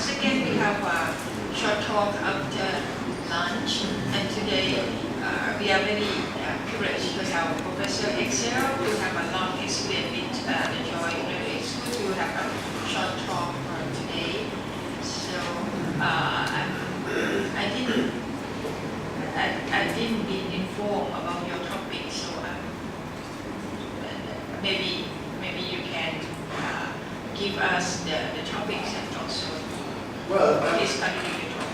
once again we have a short talk after lunch, and today we are very privileged because our Professor Exell will have a long experience with the Joy University School to have a short talk for today. So I didn't be informed about your topic, so maybe you can give us the topics and also please continue your talk.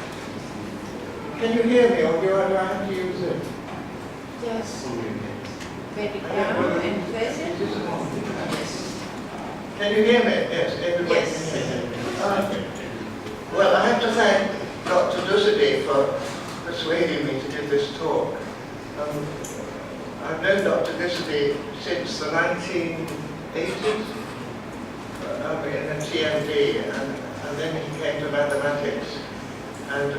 Can you hear me, or do I have to use it? Yes. Maybe down and present. Yes. Can you hear me? Yes, everybody Yes. can hear me. Okay. Well, I have to thank Dr. Dusaby for persuading me to give this talk. I've known Dr. Dusaby since the 1980s in the TMD, and then he came to mathematics. And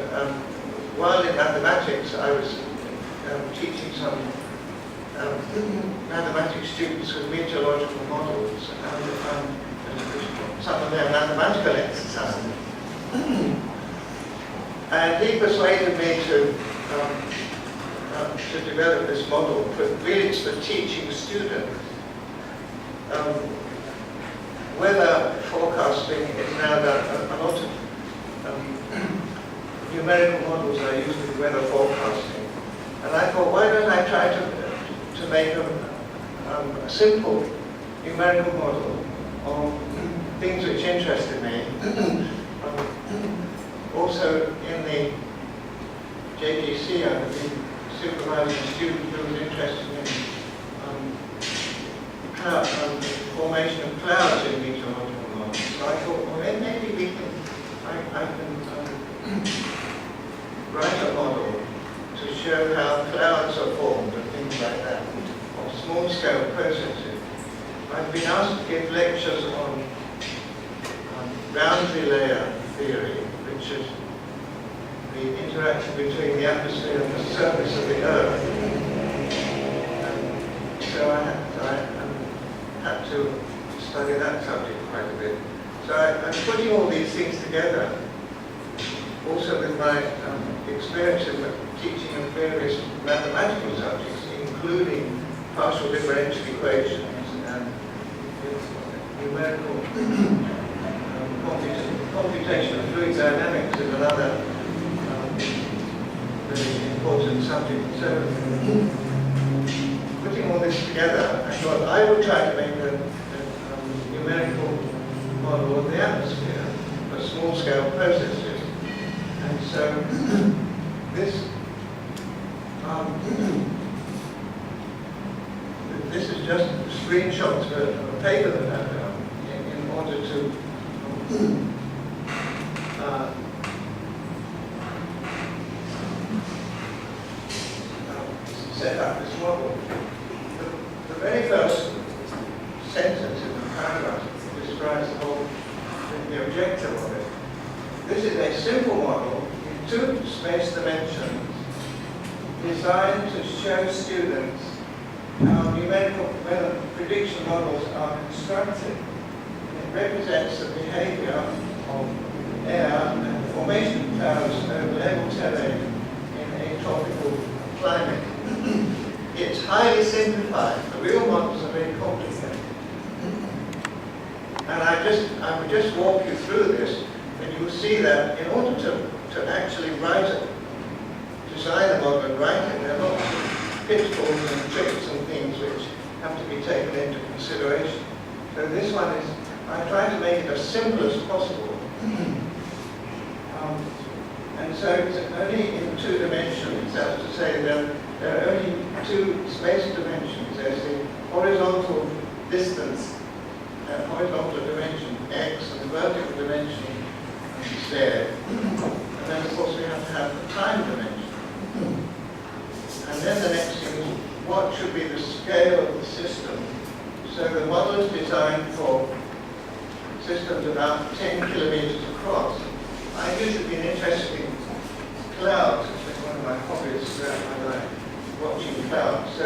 while in mathematics, I was teaching some mathematics students with meteorological models and some of their mathematical exercises. And he persuaded me to develop this model, but really it's for teaching students. Weather forecasting is now done, a lot of numerical models are used with weather forecasting. And I thought, why don't I try to make a simple numerical model of things which interested me. Also in the JGC, I've been supervising a student who was interested in formation of clouds in meteorological models. So I thought, well, then maybe I can write a model to show how clouds are formed and things like that, or small-scale processes. I've been asked to give lectures on boundary layer theory, which is the interaction between the atmosphere and the surface of the Earth. So I had to study that subject quite a bit. So I'm putting all these things together, also with my experience in teaching of various mathematical subjects, including partial differential equations and numerical computation of fluid dynamics is another very important subject. So, putting all this together, I thought I would try to make a numerical model of the atmosphere for small-scale processes. And so, this is just screenshots of a paper that I've done in order to set up this model. The very first sentence in the paragraph describes the objective of it. This is a simple model in 2 space dimensions designed to show students how numerical weather prediction models are constructed. It represents the behavior of air and the formation of clouds over level terrain in a tropical climate. It's highly simplified. The real models are very complicated. And I would just walk you through this, and you will see that in order to actually design a model and write it, there are lots of pitfalls and tricks and things which have to be taken into consideration. So this one is, I try to make it as simple as possible. And so it's only in 2 dimensions. That's to say there are only 2 space dimensions. There's the horizontal distance, horizontal dimension x, and the vertical dimension z. And then of course we have to have the time dimension. And then the next thing is, what should be the scale of the system? So the model is designed for systems about 10 kilometers across. I've usually been interested in clouds. It's been one of my hobbies throughout my life, watching clouds. So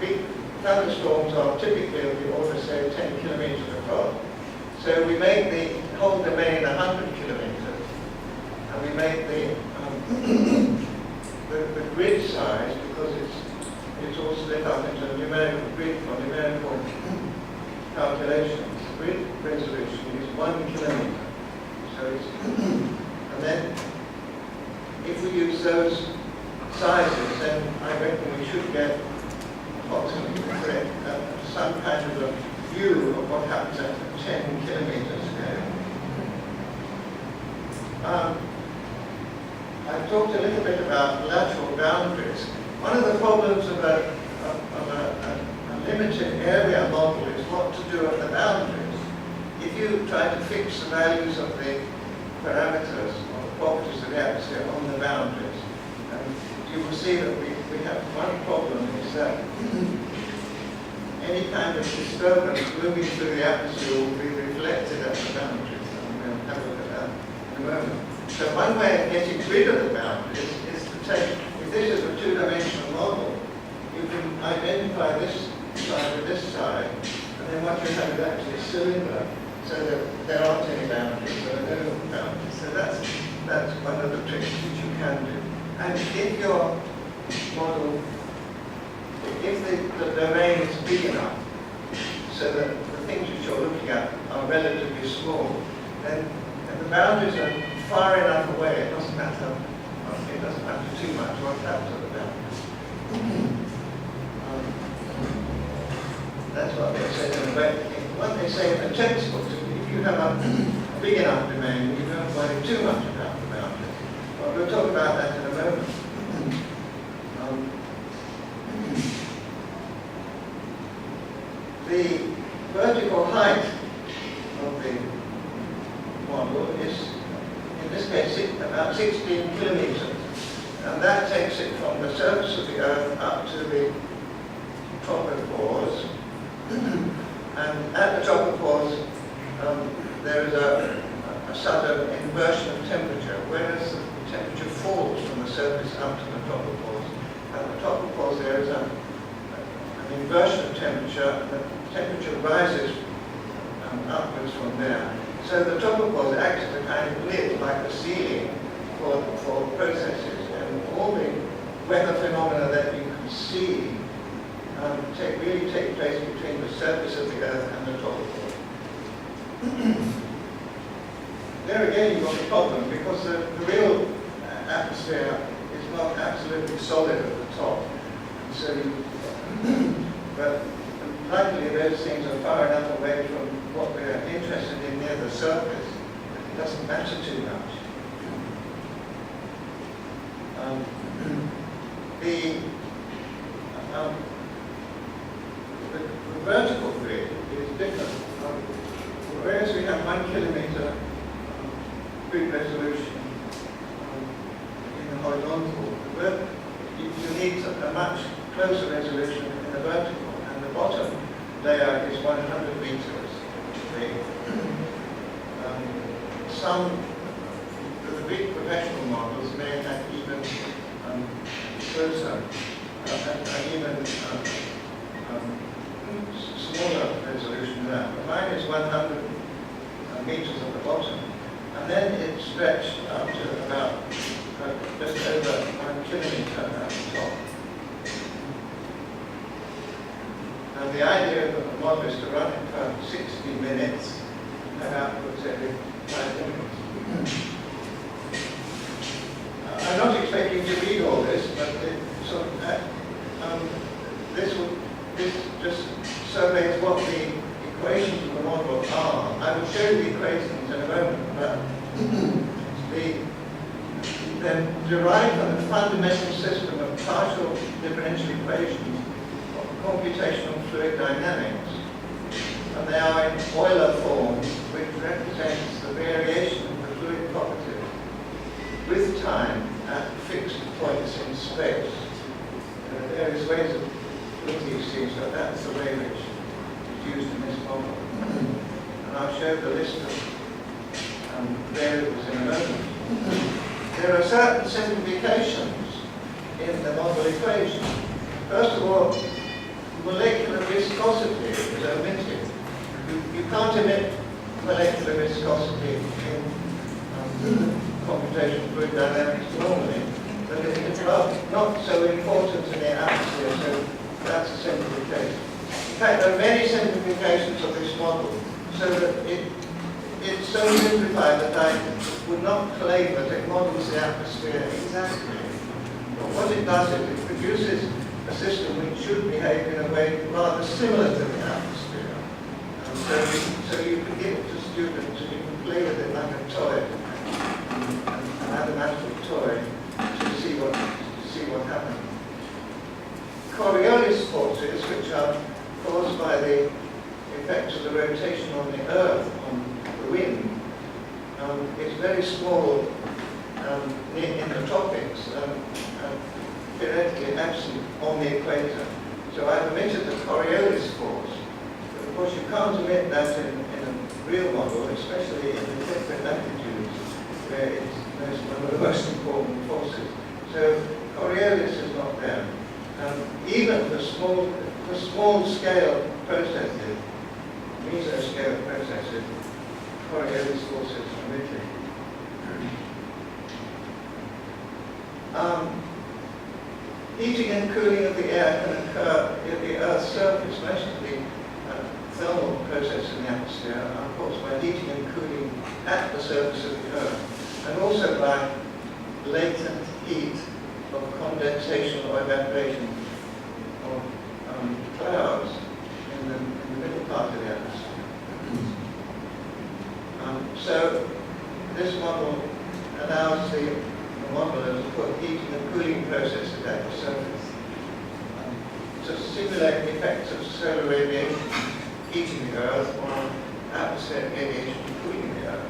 big thunderstorms are typically of the order, say, 10 kilometers across. So we made the whole domain 100 kilometers, and we make the grid size, because it's all split up into a numerical grid for numerical calculations. Grid resolution is 1 kilometer. So it's and then if we use those sizes, then I reckon we should get approximately correct some kind of a view of what happens at a 10 kilometer scale. I've talked a little bit about lateral boundaries. One of the problems of a limited area model is what to do at the boundaries. If you try to fix the values of the parameters or the properties of the atmosphere on the boundaries, you will see that we have one problem, is that any kind of disturbance moving through the atmosphere will be reflected at the boundaries, and we'll have a look at that in a moment. So one way of getting rid of the boundaries is to take, if this is a two-dimensional model, you can identify this side with this side, and then what you have is actually a cylinder, so that there aren't any boundaries, there are no boundaries. So that's one of the tricks which you can do. And if your model, if the domain is big enough, so that the things which you're looking at are relatively small, then the boundaries are far enough away, it doesn't matter too much what happens at the boundaries. That's what they say in the way. What they say in the textbooks, if you have a big enough domain, you don't worry too much about the boundaries. Well, we'll talk about that in a moment. The vertical height of the model is, in this case, about 16 kilometers. And that takes it from the surface of the Earth up to the tropopause. And at the tropopause, there is a sudden inversion of temperature, whereas the temperature falls from the surface up to the tropopause. At the tropopause, there is an inversion of temperature, and the temperature rises upwards from there. So the tropopause acts as a kind of lid, like a ceiling for processes, and all the weather phenomena that you can see really take place between the surface of the Earth and the tropopause. There again you've got a problem, because the real atmosphere is not absolutely solid at the top. And so but luckily those things are far enough away from what we're interested in near the surface that it doesn't matter too much. The vertical grid is different. Whereas we have 1 kilometer grid resolution in the horizontal, you need a much closer resolution in the vertical, and the bottom layer is 100 meters. Some of the big professional models may have even closer and even smaller resolution than that. But mine is 100 meters at the bottom, and then it's stretched up to about just over 1 kilometer at the top. And the idea of the model is to run it for 60 minutes and have outputs every 5 minutes. I'm not expecting you to read all this, but this just surveys what the equations of the model are. I will show you the equations in a moment, but they're derived from the fundamental system of partial differential equations of computational fluid dynamics. And they are in Euler form, which represents the variation of the fluid properties with time at fixed points in space. There are various ways of looking at these things, but that's the way which is used in this model. And I'll show the list of variables in a moment. There are certain simplifications in the model equation. First of all, molecular viscosity is omitted. You can't omit molecular viscosity in computational fluid dynamics normally, but it's not so important in the atmosphere, so that's a simplification. In fact, there are many simplifications of this model, so that it's so simplified that I would not claim that it models the atmosphere exactly. But what it does is it produces a system which should behave in a way rather similar to the atmosphere. So you can give it to students and you can play with it like a toy, a mathematical toy, to see what happens. Coriolis forces, which are caused by the effects of the rotation on the Earth, on the wind, is very small in the tropics and theoretically absent on the equator. So I've omitted the Coriolis force. But of course you can't omit that in a real model, especially in the different latitudes where it's one of the most important forces. So Coriolis is not there. Even for small scale processes, mesoscale processes, Coriolis forces are omitted. Heating and cooling of the air can occur at the Earth's surface. Most of the thermal processes in the atmosphere are caused by heating and cooling at the surface of the Earth, and also by latent heat of condensation or evaporation of clouds in the middle part of the atmosphere. So this model allows the modelers to put heating and cooling processes at the surface to simulate the effects of solar radiation heating the Earth or atmospheric radiation cooling the Earth.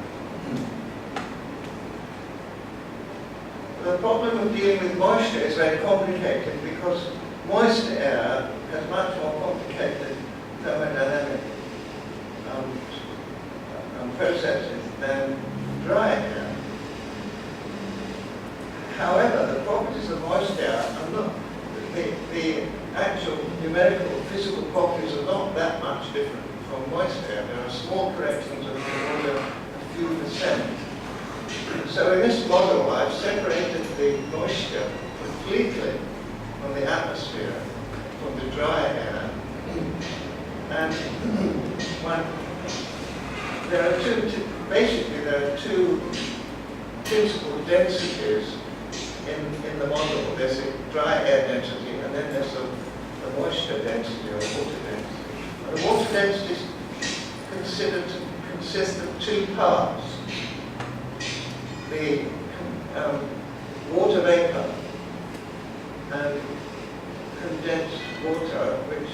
The problem of dealing with moisture is very complicated because moist air has much more complicated thermodynamic processes than dry air. However, the properties of moist air are not, the actual numerical physical properties are not that much different from moist air. There are small corrections of the order of a few percent. So in this model, I've separated the moisture completely from the atmosphere, from the dry air. And there are two principal densities in the model. There's a dry air density, and then there's the moisture density or water density. And the water density is considered to consist of two parts. The water vapor and condensed water, which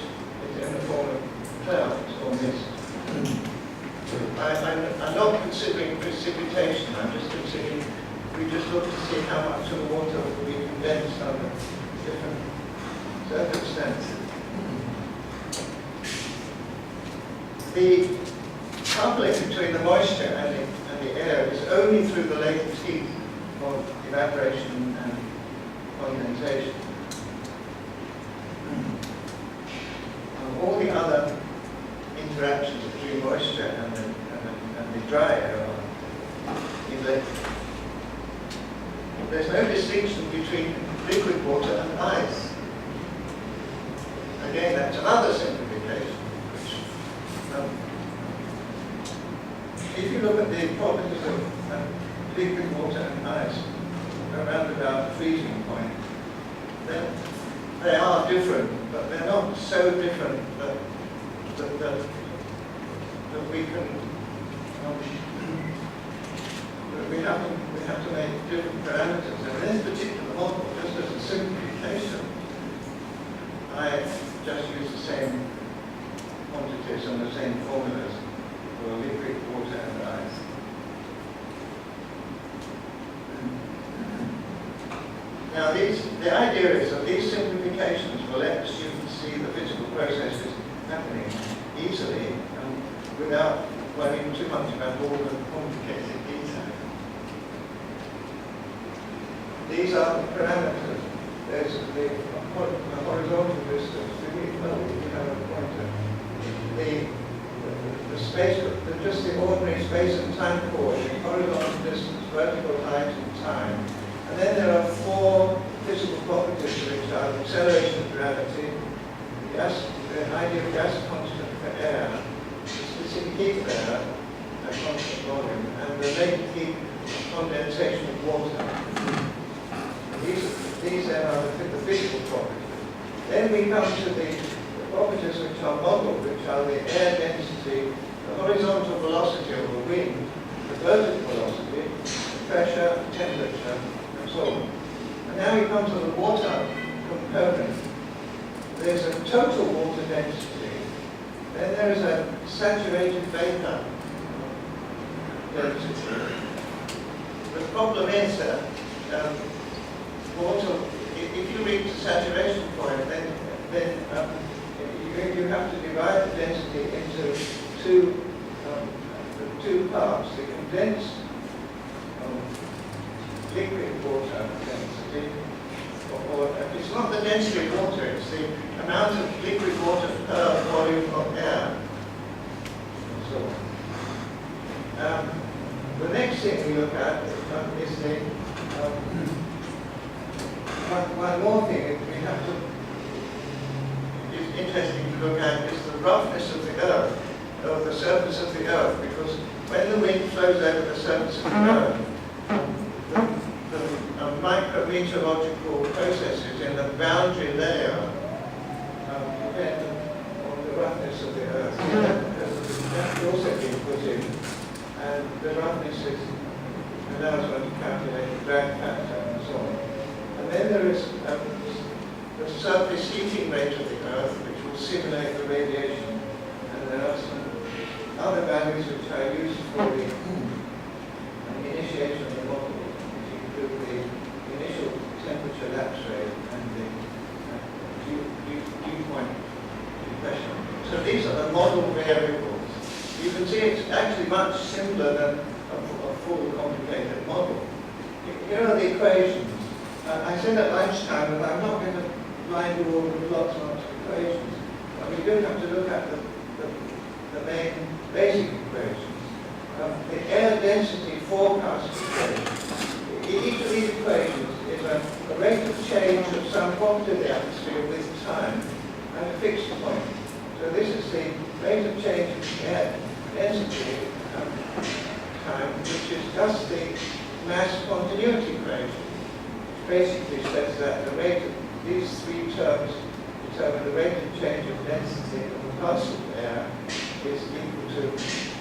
is in the form of clouds or mist. I'm not considering precipitation, I'm just considering, we just look to see how much of the water will be condensed under different circumstances. The coupling between the moisture and the air is only through the latent heat of evaporation and condensation. All the other interactions between moisture and the dry air are electric. There's no distinction between liquid water and ice. Again, that's another simplification. If you look at the properties of liquid water and ice around about freezing point, then they are different, but they're not so different that we can we have to make different parameters. And in this particular model, just as a simplification, I just use the same quantities and the same formulas for liquid, water, and ice. Now, the idea is that these simplifications will let the students see the physical processes happening easily without worrying too much about all the complicated detail. These are the parameters. There's the horizontal distance. We have a pointer. The space, just the ordinary space and time coordinate, horizontal distance, vertical height and time. And then there are four physical properties which are acceleration of gravity, the ideal gas constant for air, the specific heat of air, a constant volume, and the latent heat condensation of water. These then are the physical properties. Then we come to the properties which are modeled, which are the air density, the horizontal velocity of the wind, the vertical velocity, the pressure, temperature, and so on. And now we come to the water component. There's a total water density. Then there is a saturated vapor density. The problem is that water, if you reach the saturation point, then you have to divide the density into two parts. The condensed liquid water density, or it's not the density of water, it's the amount of liquid water per volume of air, and so on. The next thing we look at is the one more thing we have to, is interesting to look at, is the roughness of the Earth, of the surface of the Earth, because when the wind flows over the surface of the Earth, the micrometeorological processes in the boundary layer depend on the roughness of the Earth. That will also be put in, and the roughness allows one to calculate the drag factor and so on. And then there is the surface heating rate of the Earth, which will simulate the radiation. And there are some other values which are used for the initiation of the model, which include the initial temperature lapse rate and the dew point depression. So these are the model variables. You can see it's actually much simpler than a full complicated model. Here are the equations. I said at lunchtime that I'm not going to blind you all with lots and lots of equations, but we do have to look at the main basic equations. The air density forecast equation. Each of these equations is a rate of change of some property of the atmosphere with time at a fixed point. So this is the rate of change of air density time, which is just the mass continuity equation. Basically says that the rate of these three terms determine the rate of change of density of the parcel of air is equal to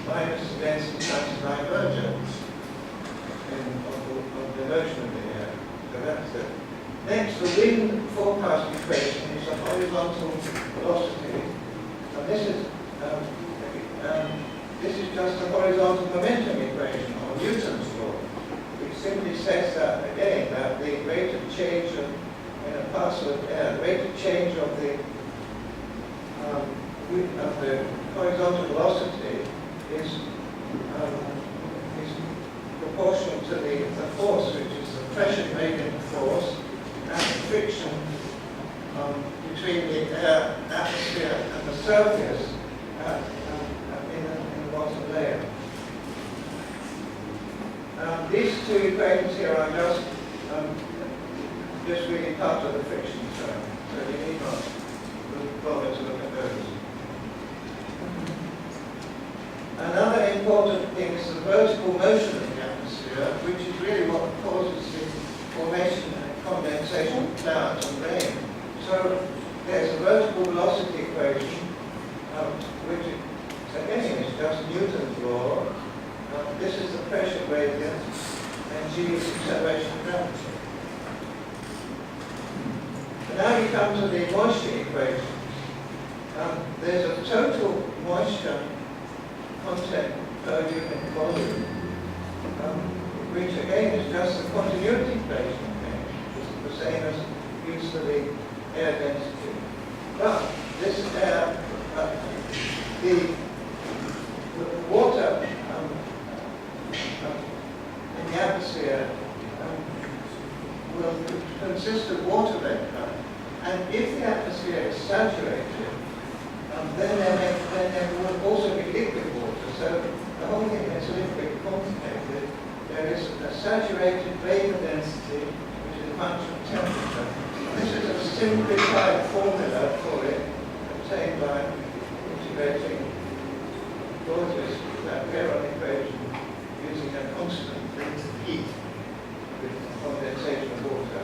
minus the density times divergence of the motion of the air. So that's it. Next, the wind forecast equation is a horizontal velocity, and this is just a horizontal momentum equation, or Newton's law. Simply says that, again, that the rate of change in a parcel of air, the rate of change of the horizontal velocity is proportional to the force, which is the pressure gradient force, and the friction between the air atmosphere and the surface in the bottom layer. These two equations here are just really part of the friction term, so you need not bother to look at those. Another important thing is the vertical motion of the atmosphere, which is really what causes the formation and condensation of clouds and rain. So there's a vertical velocity equation, which again is just Newton's law. This is the pressure gradient, and G is acceleration of gravity. And now we come to the moisture equation. There's a total moisture content per unit volume, which again is just the continuity equation, which is the same as used for the air density. But this air, the water in the atmosphere will consist of water vapor, and if the atmosphere is saturated, then there will also be liquid water. the whole thing is a little bit complicated. There is a saturated vapor density, which is a function of temperature. This is a simplified formula for it, obtained by integrating Clausius, that Heron equation, using a constant rate of heat with condensation of water.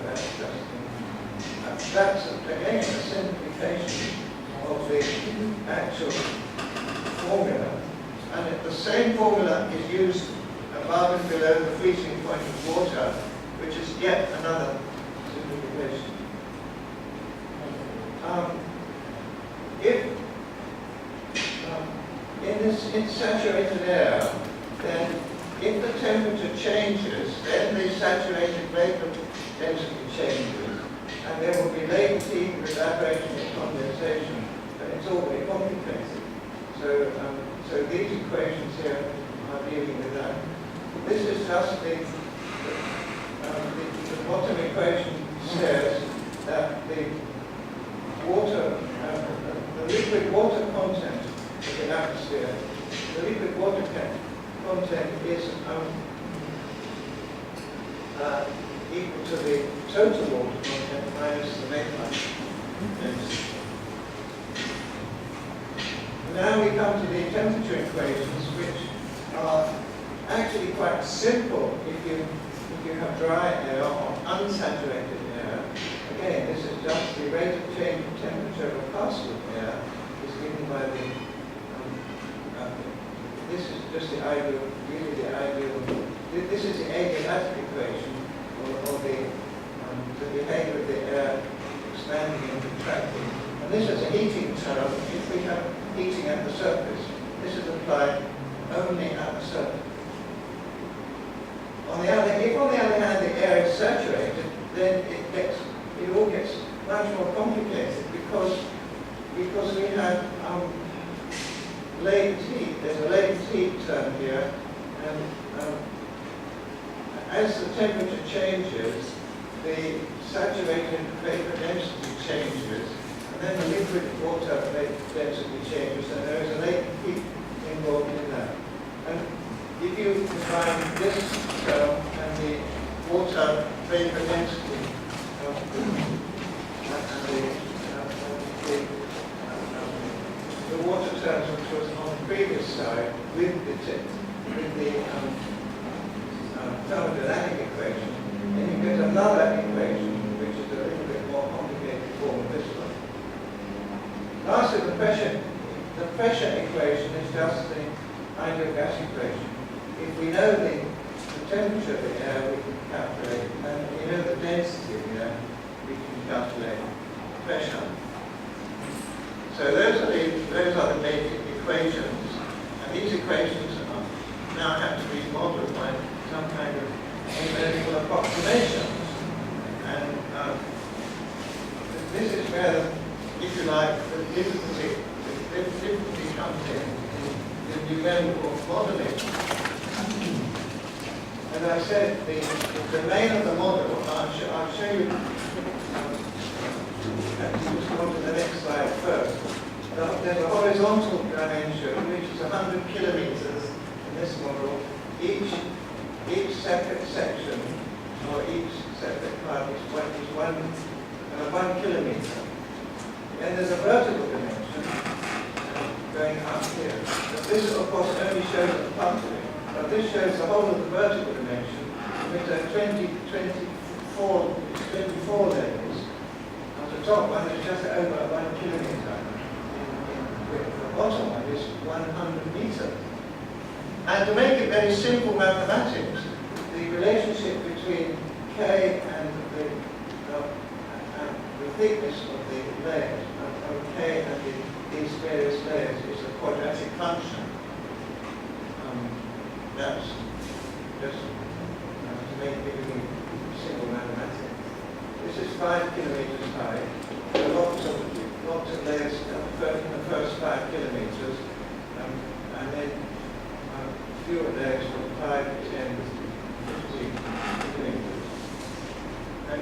That's again a simplification of the actual formula. And the same formula is used above and below the freezing point of water, which is yet another simplification. If in saturated air, then if the temperature changes, then the saturated vapor density changes, and there will be latent heat, evaporation, and condensation. But it's all very complicated. So these equations here are dealing with that. This is just the bottom equation says that the water, the liquid water content of the atmosphere, the liquid water content is equal to the total water content minus the vapor density. Now we come to the temperature equations, which are actually quite simple if you have dry air or unsaturated air. Again, this is just the rate of change of temperature of a particle of air is given by the this is just the ideal, usually the ideal. This is the adiabatic equation, or the behavior of the air expanding and contracting. And this is a heating term. If we have heating at the surface, this is applied only at the surface. If on the other hand the air is saturated, then it all gets much more complicated because we have latent heat. There's a latent heat term here, and as the temperature changes, the saturated vapor density changes, and then the liquid water vapor density changes, and there is a latent heat involved in that. And if you combine this term and the water vapor density the water terms which was on the previous slide with the thermodynamic equation, then you get another equation which is a little bit more complicated form of this one. Lastly, the pressure equation is just the ideal gas equation. If we know the temperature of the air, we can calculate, and we know the density of the air, we can calculate pressure. So those are the basic equations, and these equations now have to be modeled by some kind of numerical approximations. And this is where, if you like, the difficulty comes in the numerical modeling. As I said, the domain of the model, I'll show you. Just go to the next slide first. There's a horizontal dimension which is 100 kilometers in this model. Each separate section or each separate part is 1 kilometer. And there's a vertical dimension going up here. But this, of course, only shows a part of it. But this shows the whole of the vertical dimension, which are 24 levels. The top one is just over 1 kilometer in width. The bottom one is 100 meters. And to make it very simple mathematics, the relationship between K and the thickness of the layers, of K and these various layers, is a quadratic function. That's just to make it really simple mathematics. This is 5 kilometers high. There are lots of layers in the first 5 kilometers, and then fewer layers from 5 to 10, 15 kilometers. And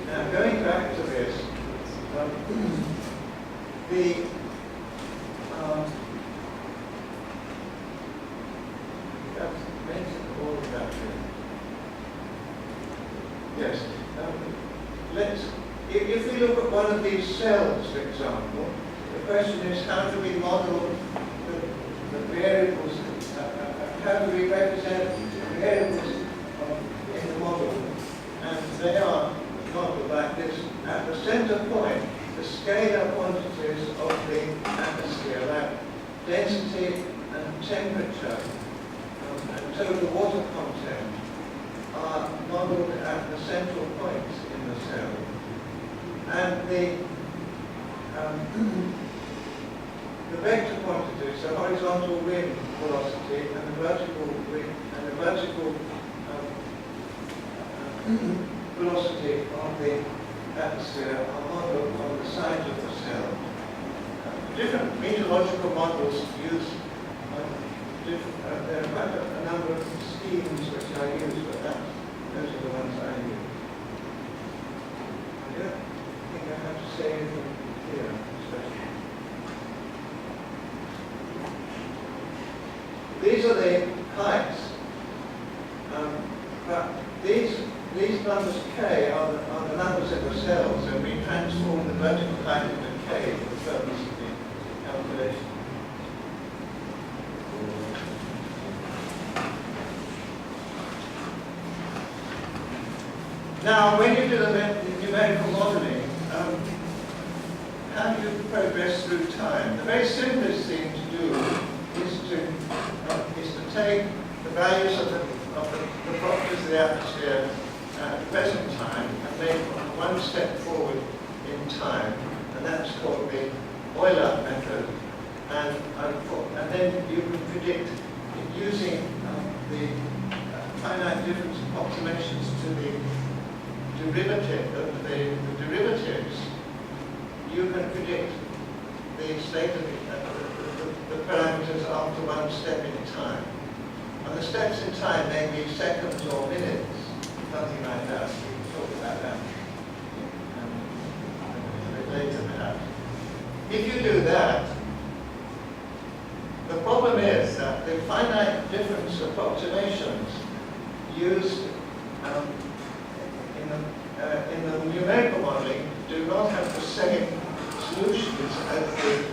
now going back to this, that here. Yes. If we look at one of these cells, for example, the question is how do we model the variables, how do we represent the variables in the model? And they are modeled like this. At the center point, the scalar quantities of the atmosphere, like density and temperature and total water content, are modeled at the central points in the cell. And the vector quantities, the horizontal wind velocity and the vertical wind and the vertical velocity of the atmosphere are modeled on the sides of the cell. Different meteorological models use there are quite a number of schemes which I use, but those are the ones I use. I don't think I have to say anything here, especially. These are the heights, but these numbers K are the numbers in the cells, and we transform the vertical height into K for the purpose of the calculation. Now, when you do the numerical modeling, how do you progress through time? The very simplest thing to do is to take the values of the properties of the atmosphere at the present time and make one step forward in time, and that's called the Euler method. And then you can predict using the finite difference approximations to the derivatives, you can predict the state of the parameters after one step in time. And the steps in time may be seconds or minutes, something like that. We'll talk about that a bit later, perhaps. If you do that, the problem is that the finite difference approximations used in the numerical modeling do not have the same solutions as the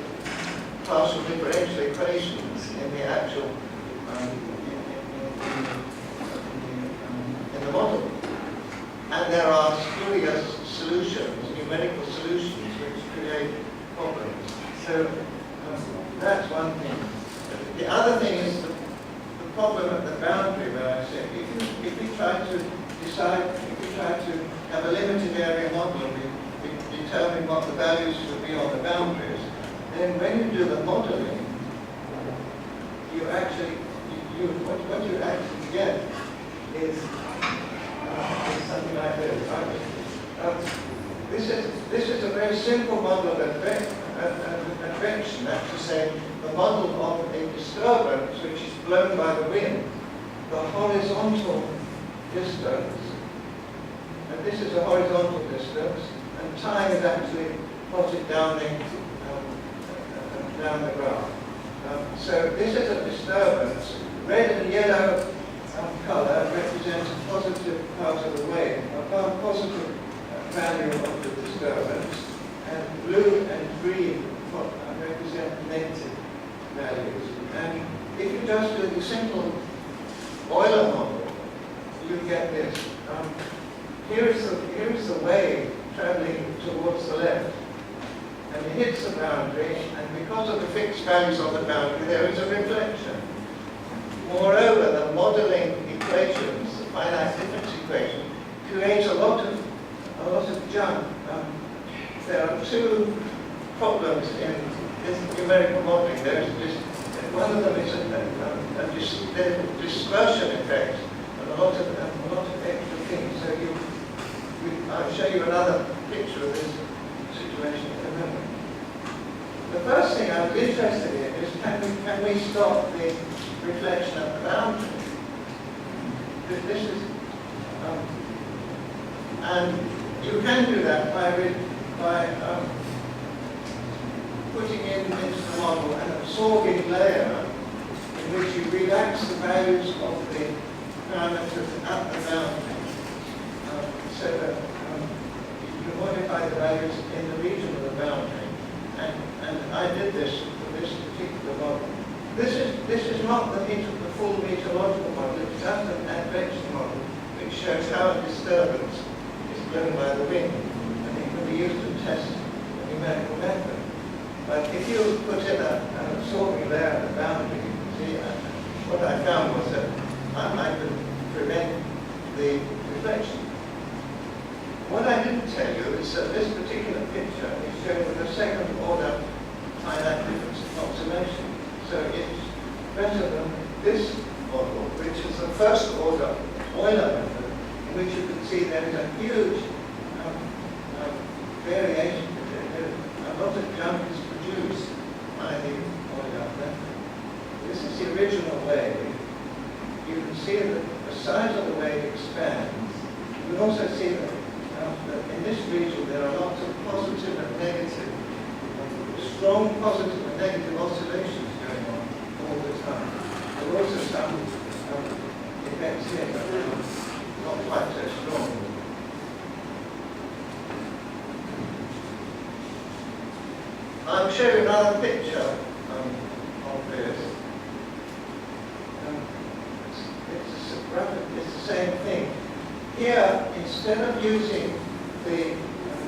partial differential equations in the actual in the model. And there are spurious solutions, numerical solutions, which create problems. So that's one thing. The other thing is the problem at the boundary, where I say if we try to decide, if we try to have a limited area model and we determine what the values should be on the boundaries, then when you do the modeling, you actually, what you actually get is something like this. Right? This is a very simple model of advection. That's to say, the model of a disturbance which is blown by the wind, the horizontal distance, and this is a horizontal distance, and time is actually plotted down the graph. So this is a disturbance. Red and yellow colour represents a positive part of the wave, a positive value of the disturbance, and blue and green represent negative values. And if you just do the simple Euler model, you get this. Here is the wave travelling towards the left, and it hits the boundary, and because of the fixed values on the boundary, there is a reflection. Moreover, the modelling equations, the finite difference equation, create a lot of junk. There are two problems in this numerical modelling. There is this. One of them is a dispersion effect, and a lot of extra things. So I'll show you another picture of this situation in a moment. The first thing I was interested in is can we stop the reflection at the boundary? This is, and you can do that by putting into the model an absorbing layer in which you relax the values of the parameters at the boundary, so that you modify the values in the region of the boundary. And I did this for this particular model. This is not the full meteorological model, it's just an advection model which shows how a disturbance is blown by the wind, and it can be used to test a numerical method. But if you put in an absorbing layer at the boundary, you can see what I found was that I could prevent the reflection. What I didn't tell you is that this particular picture is showing with a second order finite difference approximation. So it's better than this model, which is the first order Euler method, in which you can see there is a huge variation. A lot of jump is produced by the Euler method. This is the original wave. You can see that the size of the wave expands. You can also see that in this region there are lots of positive and negative, strong positive and negative oscillations going on all the time. There are also some effects here, but not quite so strong. I'll show you another picture of this. It's the same thing. Here, instead of using the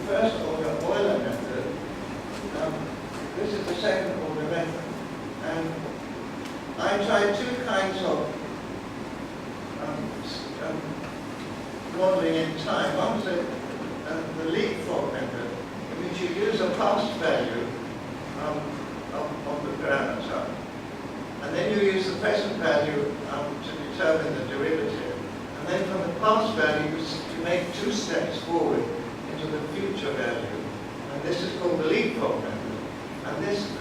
first order Euler method, this is the second order method. And I tried two kinds of modeling in time. One was the leapfrog method, in which you use a past value of the parameter. And then you use the present value to determine the derivative. And then from the past value, you make two steps forward into the future value. And this is called the leapfrog method. And this,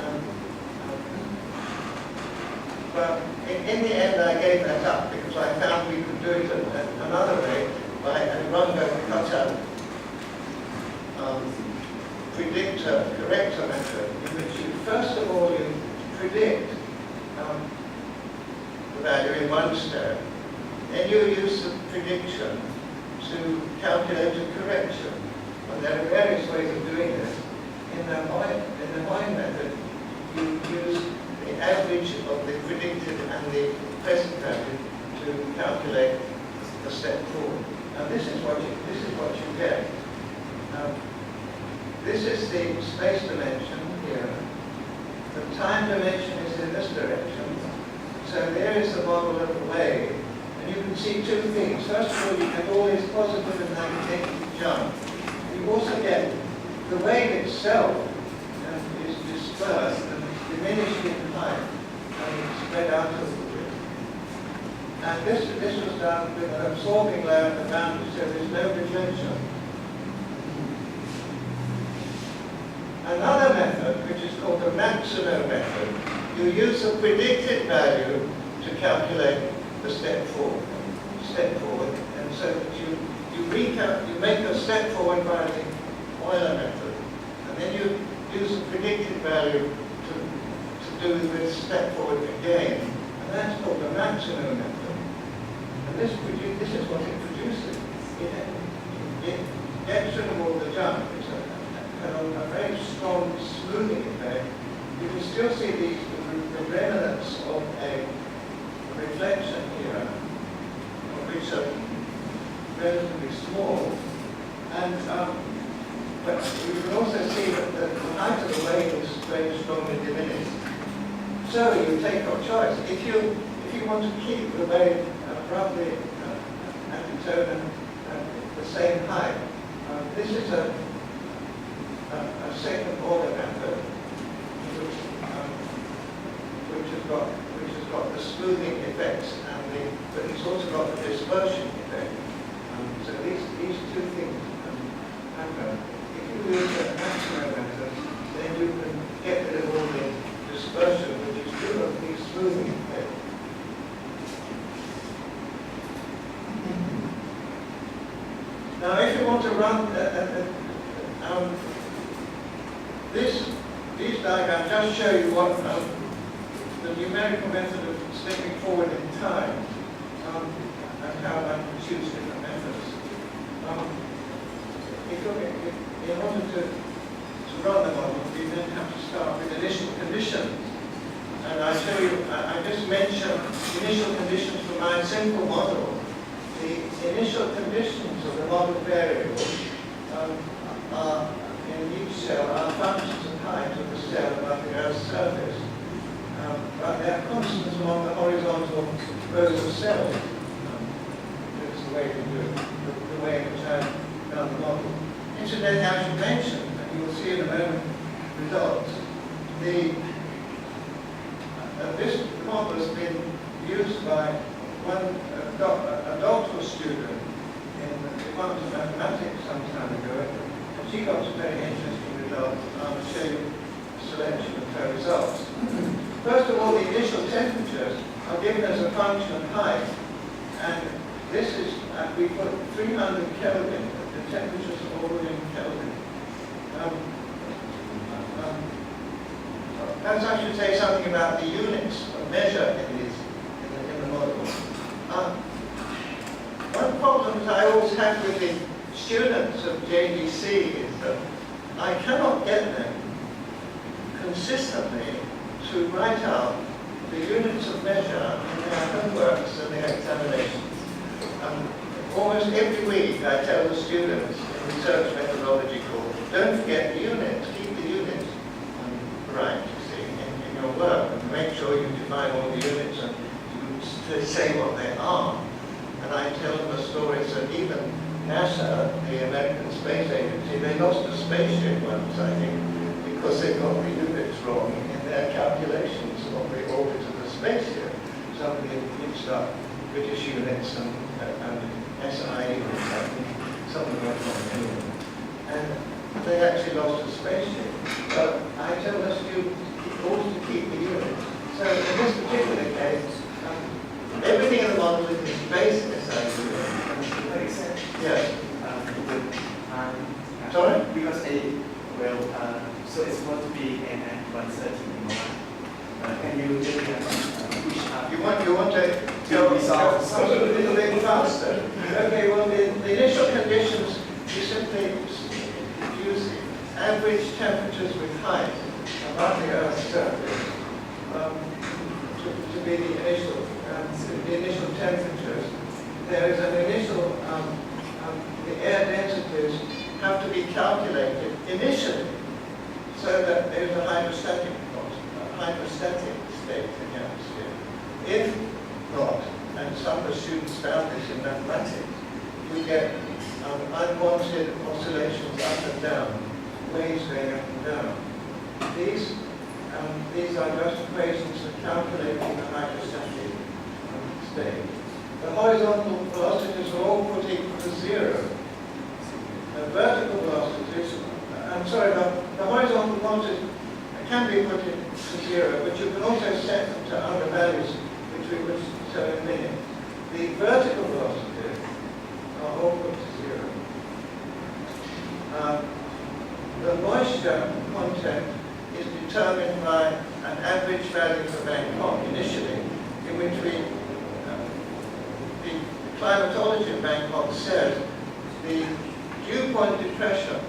well, in the end, I gave that up because I found we could do it another way by a Rungo cutout predictor corrector method, in which you first of all you predict the value in one step. Then you use the prediction to calculate a correction. And there are various ways of doing this. In the Hoyne method, you use the average of the predicted and the present value to calculate the step forward. Now this is what you get. This is the space dimension here. The time dimension is in this direction. So there is the model of the wave. And you can see two things. First of all, you get all these positive and negative jump. You also get the wave itself is dispersed and diminished in height and spread out of the width. And this was done with an absorbing layer at the boundary, so there's no reflection. Another method, which is called the Maximo method, you use a predicted value to calculate the step forward, and so that you make a step forward by the Euler method, and then you use a predicted value to do with step forward again, and that's called the Maximo method. And this is what it produces. It gets rid of all the jump. It's a very strong smoothing effect. You can still see the remnants of a reflection here, which are relatively small, and but you can also see that the height of the wave is very strongly diminished. So you take your choice. If you want to keep the wave roughly antitone the same height, this is a second order method which has got the smoothing effects but it's also got the dispersion effect. So these two things happen. If you use a Maximo method, then you can get rid of all the dispersion, which is true of the smoothing effect. Now, if you want to run these diagrams just show you what the numerical method of stepping forward in time and how in order to run the model, you then have to start with initial conditions. And I show you, I just mentioned initial conditions for my simple model. The initial conditions of the model variables are in each cell are functions of height of the cell above the Earth's surface. But they are constants along the horizontal rows of cells. That's the way to do it, the way in which I've done the model. Incidentally, I should mention, and you will see in a moment results, this model has been used by a doctoral student in the Department of Mathematics some time ago, and she got some very interesting results. I'll show you a selection of her results. First of all, the initial temperatures are given as a function of height, and this is, we put 300 Kelvin, the temperatures are all in Kelvin. Perhaps I should say something about the units of measure in the model. One problem that I always have with the students of JDC is that I cannot get them consistently to write out the units of measure in their homeworks and their examinations. Almost every week I tell the students in research methodological, don't forget the units, keep the units right, you see, in your work, and make sure you define all the units and you say what they are. And I tell them the stories that even NASA, the American Space Agency, they lost a spaceship once, I think, because they got the units wrong in their calculations of the orbit of the spaceship. Somebody had mixed up British units and SI units, I think. Something went wrong anyway. And they actually lost a spaceship. But I tell the students always to keep the units. So in this particular case, everything in the model is based on this idea. Yes. Sorry? Because so it's going to be an at 130 in Milan. Can you just push up? You want to go a little bit faster. Okay, well the initial conditions, you simply use average temperatures with height above the Earth's surface to be the initial temperatures. There is an initial, the air densities have to be calculated initially so that there is a hydrostatic state in the atmosphere. If not, and some of the students found this in mathematics, you get unwanted oscillations up and down, waves going up and down. These are just equations for calculating the hydrostatic state. The horizontal velocities are all put equal to 0. The vertical velocities, the horizontal velocities can be put to 0, but you can also set them to other values, which we will show in a minute. The vertical velocities are all put to 0. The moisture content is determined by an average value for Bangkok initially, in which the climatology of Bangkok says the dew point depression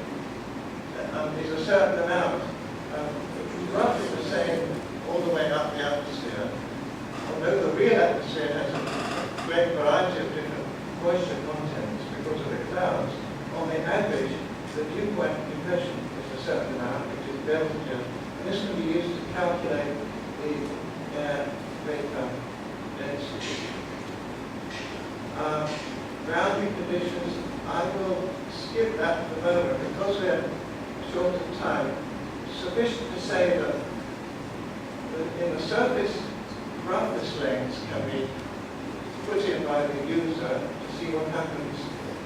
is a certain amount, which is roughly the same all the way up the atmosphere. Although the real atmosphere has a great variety of different moisture contents because of the clouds, on the average, the dew point depression is a certain amount, which is delta, and this can be used to calculate the air vapor density. Grounding conditions, I will skip that for the moment because we're short of time. Sufficient to say that in the surface, roughness lengths can be put in by the user to see what happens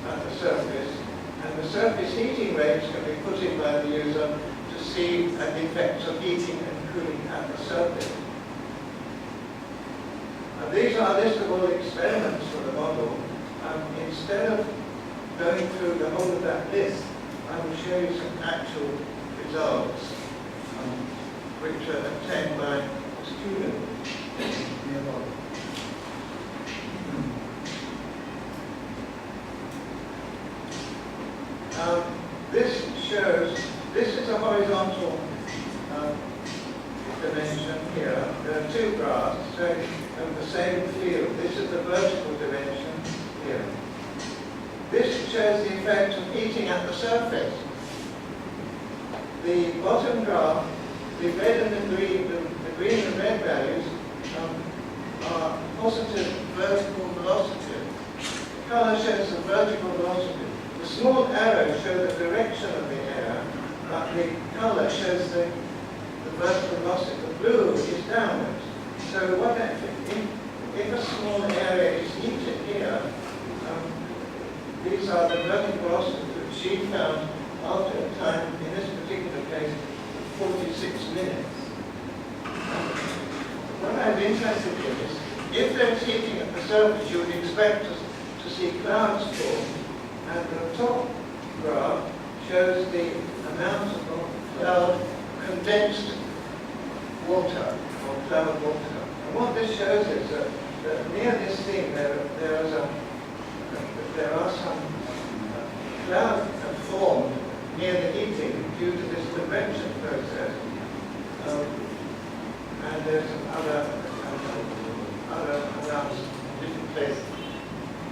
at the surface, and the surface heating rates can be put in by the user to see the effects of heating and cooling at the surface. These are listable experiments for the model. Instead of going through the whole of that list, I will show you some actual results which are obtained by students in the model. This is a horizontal dimension here. There are two graphs showing the same field. This is the vertical dimension here. This shows the effect of heating at the surface. The bottom graph, the red and the green and red values are positive vertical velocity. The color shows the vertical velocity. The small arrows show the direction of the air, but the color shows the vertical velocity. The blue is downwards. So what actually, if a small area is heated here, these are the vertical velocities that she found after a time, in this particular case, 46 minutes. What I'm interested in is, if there's heating at the surface, you would expect to see clouds form, and the top graph shows the amount of cloud condensed water, or cloud water. And what this shows is that near this thing there are some clouds that formed near the heating due to this convection process. And there's some other around different places.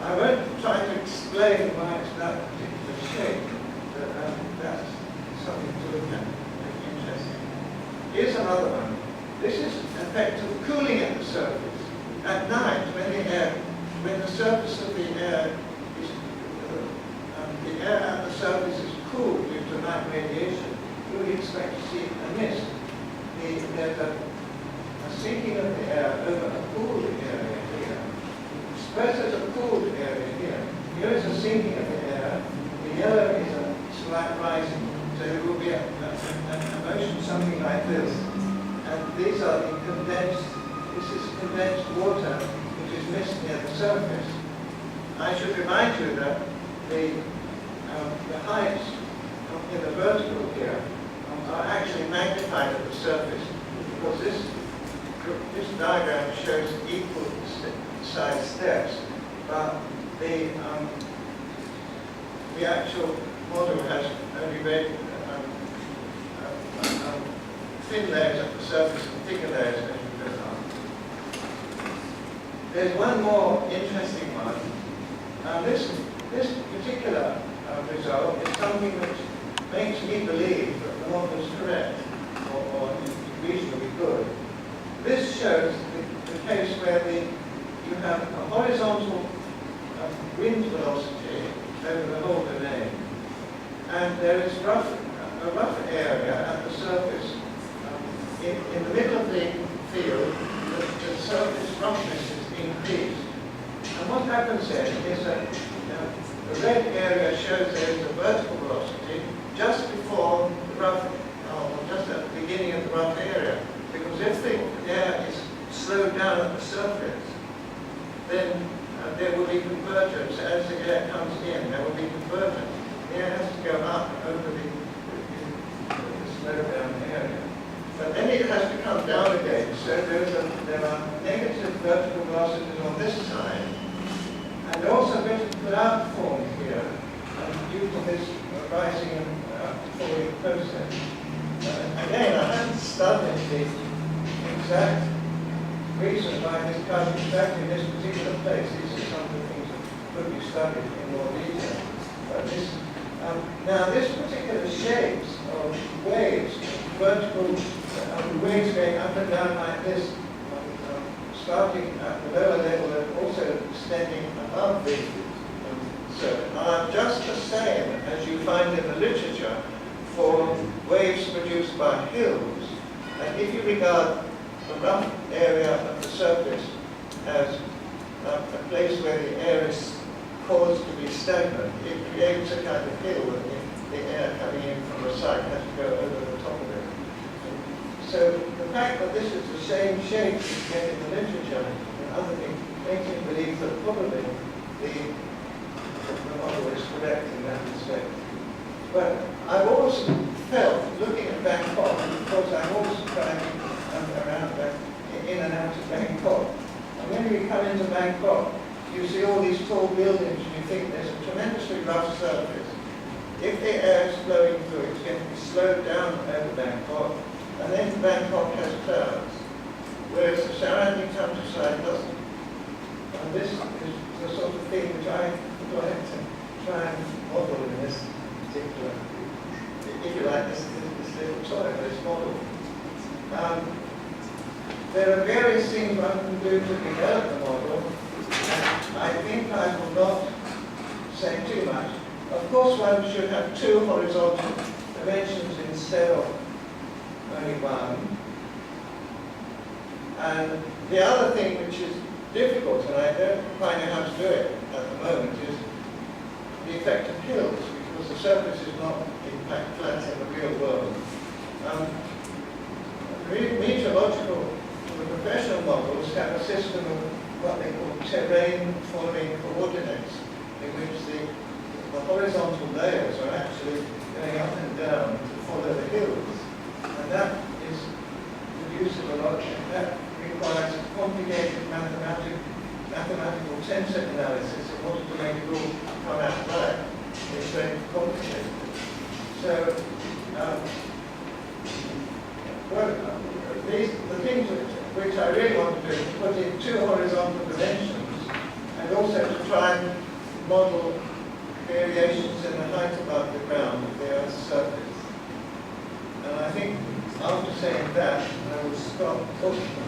I won't try to explain why it's that particular shape, but that's something to look at. It's interesting. Here's another one. This is an effect of cooling at the surface. At night, when the surface of the air is, the air at the surface is cooled due to night radiation, you would expect to see a mist. There's a sinking of the air over a cooled area here. Suppose there's a cooled area here. Here is a sinking of the air. The yellow is a slight rising. So there will be a motion something like this. And these are the this is condensed water which is mist near the surface. I should remind you that the heights in the vertical here are actually magnified at the surface, because this diagram shows equal size steps, but the actual model has only red thin layers at the surface and thicker layers as you go up. There's one more interesting one. This particular result is something which makes me believe that the model is correct, or reasonably good. This shows the case where you have a horizontal wind velocity over the whole domain, and there is a rough area at the surface. In the middle of the field, the surface roughness is increased. And what happens then is that the red area shows there is a vertical velocity just before the rough, or just at the beginning of the rough area. Because if the air is slowed down at the surface, then there will be convergence as the air comes in. There will be convergence. The air has to go up over the slowed down area. But then it has to come down again. So there are negative vertical velocities on this side, and also a bit of cloud formed here due to this rising and falling process. Again, I haven't studied the exact reason why this comes exactly in this particular place. These are some of the things that could be studied in more detail. But now this particular shapes of waves, vertical waves going up and down like this, starting at the lower level and also extending above the surface, are just the same as you find in the literature for waves produced by hills. And if you regard the rough area of the surface as a place where the air is caused to be stagnant, it creates a kind of hill, and the air coming in from the side has to go over the top of it. So the fact that this is the same shape you get in the literature and other things makes me believe that probably the model is correct in that respect. But I've always felt, looking at Bangkok, because I'm always driving around in and out of Bangkok, and when you come into Bangkok, you see all these tall buildings and you think there's a tremendously rough surface. if the air is flowing through, it's going to be slowed down over Bangkok, and then Bangkok has clouds, whereas the surrounding countryside doesn't. And this is the sort of thing which I would like to try and model in this particular, if you like, this little toy, this model. There are various things one can do to develop the model, and I think I will not say too much. Of course, one should have two horizontal dimensions instead of only one. And the other thing which is difficult, and I don't quite know how to do it at the moment, is the effect of hills, because the surface is not in fact flat in the real world. Meteorological, the professional models have a system of what they call terrain following coordinates, in which the horizontal layers are actually going up and down to follow the hills. And that is the use of a lot, that requires complicated mathematical tensor analysis in order to make it all come out right. It's very complicated. So, the things which I really want to do is put in two horizontal dimensions, and also to try and model variations in the height above the ground of the Earth's surface. And I think after saying that, I will stop talking.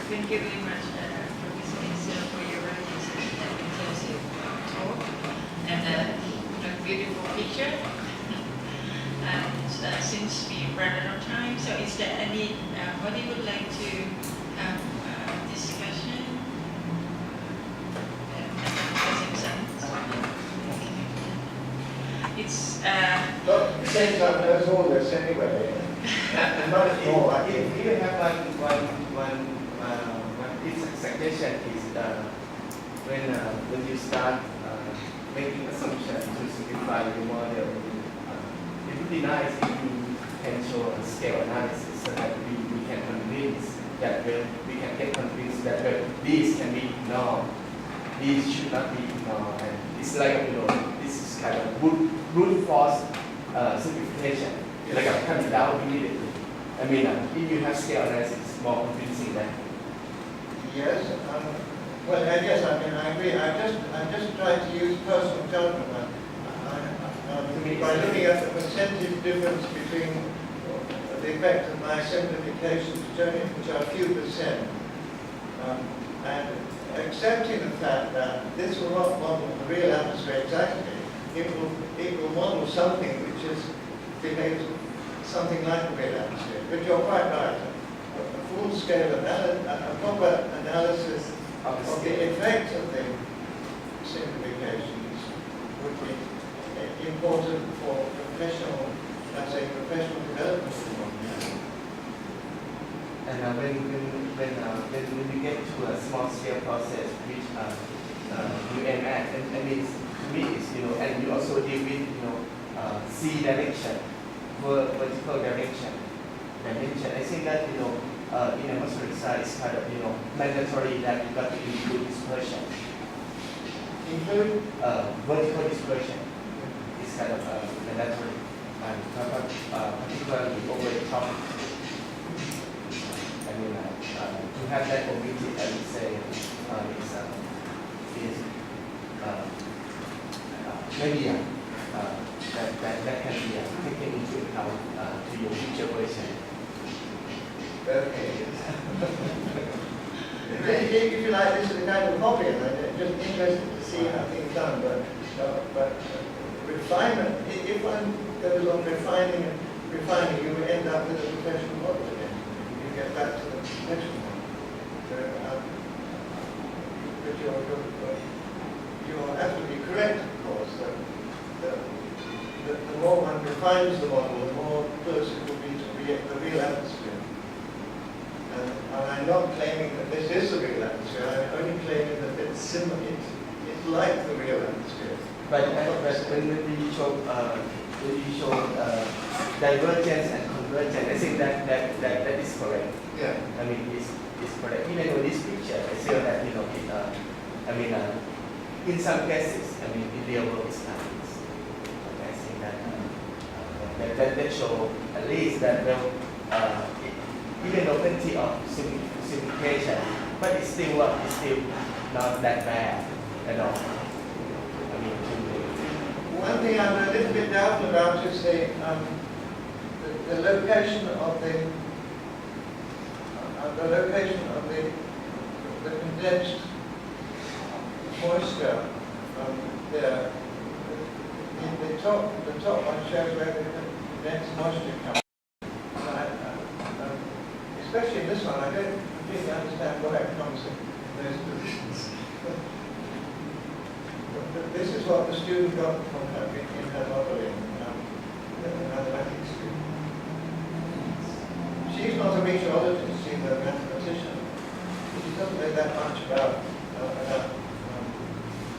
Thank you very much, Professor Exell, for your very intensive talk and a beautiful picture. And since we ran out of time, so is there anybody would like to have a discussion? It's But since I knows all this anyway, and much more like it. If you have one suggestion is when you start making assumptions to simplify the model, it would be nice if you can show a scale analysis so that we can convince that we can get convinced that these can be ignored, these should not be ignored, and it's like this is kind of brute force simplification, like a cut it out immediately. I mean, if you have scale analysis, it's more convincing than. Yes, well, I guess I agree. I'm just trying to use personal judgment by looking at the percentage difference between the effect of my simplifications, which are a few percent, and accepting the fact that this will not model the real atmosphere exactly. It will model something which behaves something like a real atmosphere. But you're quite right. A full-scale a proper analysis of the effect of the simplifications would be important for professional development. And when we get to a small-scale process, which you aim at, and I mean, to me, is and you also deal with C direction, vertical direction. I think that in a atmospheric science, it's kind of mandatory that you got to include dispersion. Include vertical dispersion is kind of mandatory, and particularly over the top. I mean, to have that omitted, I would say, is maybe that can be taken into account to your future version. Okay. If you like, this is a kind of hobby, and I'm just interested to see how things are done. But refinement, if one goes on refining, you will end up with a professional model again. You get back to the professional model. But you're absolutely correct, of course. The more one refines the model, the more close it will be to the real atmosphere. And I'm not claiming that this is the real atmosphere. I'm only claiming that it's similar. It's like the real atmosphere. But when you show divergence and convergence, I think that is correct. Yeah. I mean, it's correct. Even with this picture, I feel that in some cases, I mean, in real world studies, I think that show at least that even though plenty of simplification, but it's still not that bad at all. I mean, one thing I'm a little bit doubtful about is the location of the condensed moisture there. The top one shows where the condensed moisture comes. Especially in this one, I don't completely understand why it comes in those positions. But this is what the student got from her in her modeling, the mathematics student. She's not a meteorologist, she's a mathematician. She doesn't know that much about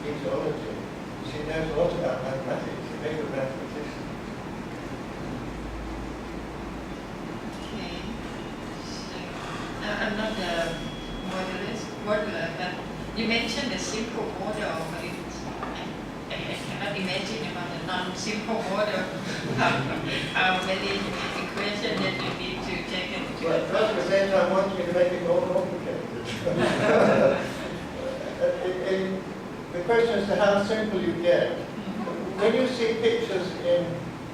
meteorology. She knows a lot about mathematics, she's a very good mathematician. Okay. So, I'm not a modeler, but you mentioned the simple model, but I cannot imagine about the non-simple model. How many equations that you need to take into Well, at the same time, wants me to make it more complicated. The question is to how simple you get. When you see pictures in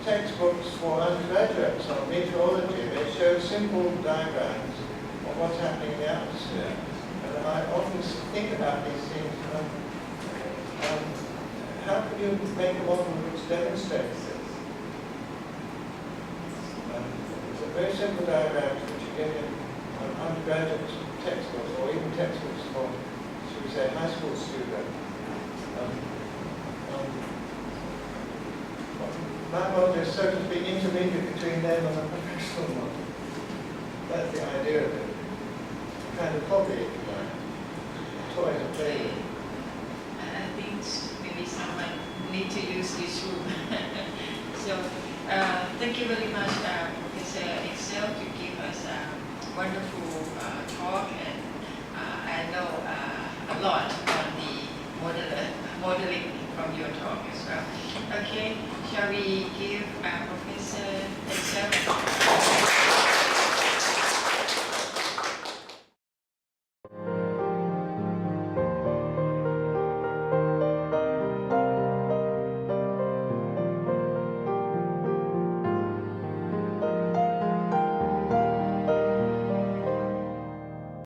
textbooks for undergraduates on meteorology, they show simple diagrams of what's happening in the atmosphere. And I often think about these things. How can you make a model which demonstrates this? It's a very simple diagrams which you get in undergraduate textbooks or even textbooks for, should we say, high school students. My model is, so to speak, intermediate between them and a professional model. That's the idea of it. Kind of hobby, if you like. Toy to play with. I think maybe someone need to use this room. So, thank you very much, Professor Exell, to give us a wonderful talk, and I know a lot on the modeling from your talk as well. Okay, shall we give Professor Exell